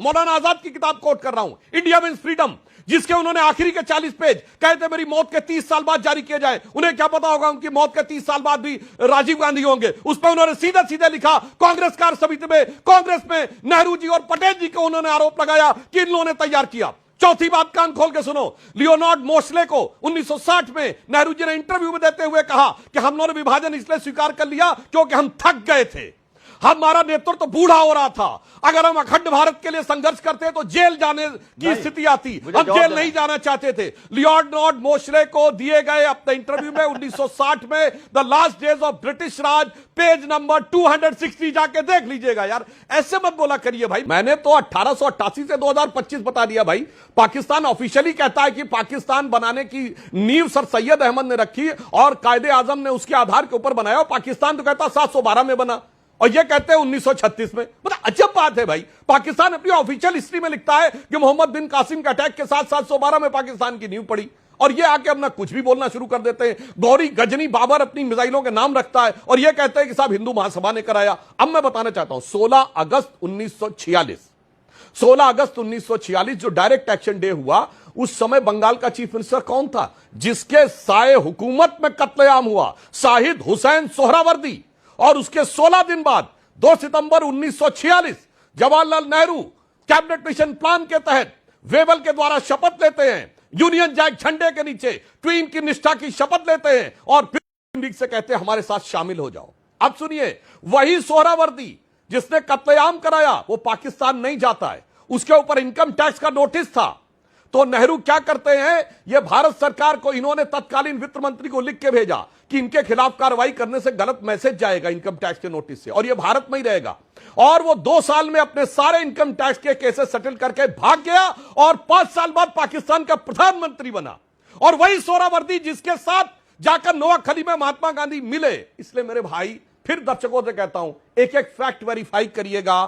मौलाना आजाद की किताब कोट कर रहा हूं, इंडिया मीन्स फ्रीडम, जिसके उन्होंने आखिरी के 40 पेज कहते मेरी मौत के 30 साल बाद जारी किए जाए। उन्हें क्या पता होगा उनकी मौत के 30 साल बाद भी राजीव गांधी होंगे। उस पर उन्होंने सीधे सीधे लिखा, कांग्रेस कार्य समिति में कांग्रेस में नेहरू जी और पटेल जी को उन्होंने आरोप लगाया कि इन लोगों ने तैयार किया। चौथी बात कान खोल के सुनो, लियोनार्ड मोस्ले को 1960 में नेहरू जी ने इंटरव्यू में देते हुए कहा कि हम लोगों ने विभाजन इसलिए स्वीकार कर लिया क्योंकि हम थक गए थे, हमारा नेतृत्व तो बूढ़ा हो रहा था। अगर हम अखंड भारत के लिए संघर्ष करते तो जेल जाने की स्थिति आती, हम जेल नहीं जाना चाहते थे। लियोनार्ड मोस्ले को दिए गए अपने इंटरव्यू में 1960 में the last days of British Raj, page number 260 जाके देख लीजिएगा। यार ऐसे मत बोला करिए भाई, मैंने तो 1888 से 2025 बता दिया भाई। पाकिस्तान ऑफिशियली कहता है कि पाकिस्तान बनाने की नींव सर सैयद अहमद ने रखी और कायदे आजम ने उसके आधार के ऊपर बनाया। पाकिस्तान तो कहता 712 में बना और ये कहते हैं 1936 में। मतलब अजब बात है भाई। पाकिस्तान अपनी ऑफिशियल हिस्ट्री में लिखता है कि मोहम्मद बिन कासिम के अटैक के साथ 712 में पाकिस्तान की नींव पड़ी, और ये आके अपना कुछ भी बोलना शुरू कर देते हैं। गौरी गजनी बाबर अपनी मिसाइलों के नाम रखता है और ये कहते हैं कि साहब हिंदू महासभा ने कराया। अब मैं बताना चाहता हूं 16 अगस्त 1946 जो डायरेक्ट एक्शन डे हुआ, उस समय बंगाल का चीफ मिनिस्टर कौन था जिसके साए हुकूमत में कत्लेआम हुआ? शाहिद हुसैन सोहरावर्दी। और उसके 16 दिन बाद 2 सितंबर 1946 Jawaharlal Nehru cabinet mission plan के तहत वेबल के द्वारा शपथ लेते हैं, यूनियन जैक झंडे के नीचे ट्वीन की निष्ठा की शपथ लेते हैं और फिर लीग से कहते हैं हमारे साथ शामिल हो जाओ। अब सुनिए, वही सोहरावर्दी जिसने कत्लेआम कराया वो पाकिस्तान नहीं जाता है, उसके ऊपर इनकम टैक्स का नोटिस था। तो नेहरू क्या करते हैं, ये भारत सरकार को इन्होंने तत्कालीन वित्त मंत्री को लिख के भेजा कि इनके खिलाफ कार्रवाई करने से गलत मैसेज जाएगा इनकम टैक्स के नोटिस से, और ये भारत में ही रहेगा। और वो 2 साल में अपने सारे इनकम टैक्स के केसेस सेटल करके भाग गया और 5 साल बाद पाकिस्तान का प्रधानमंत्री बना। और वही सोहरावर्दी जिसके साथ जाकर नोआखली में महात्मा गांधी मिले। इसलिए मेरे भाई फिर दर्शकों से कहता हूं, एक एक फैक्ट वेरीफाई करिएगा।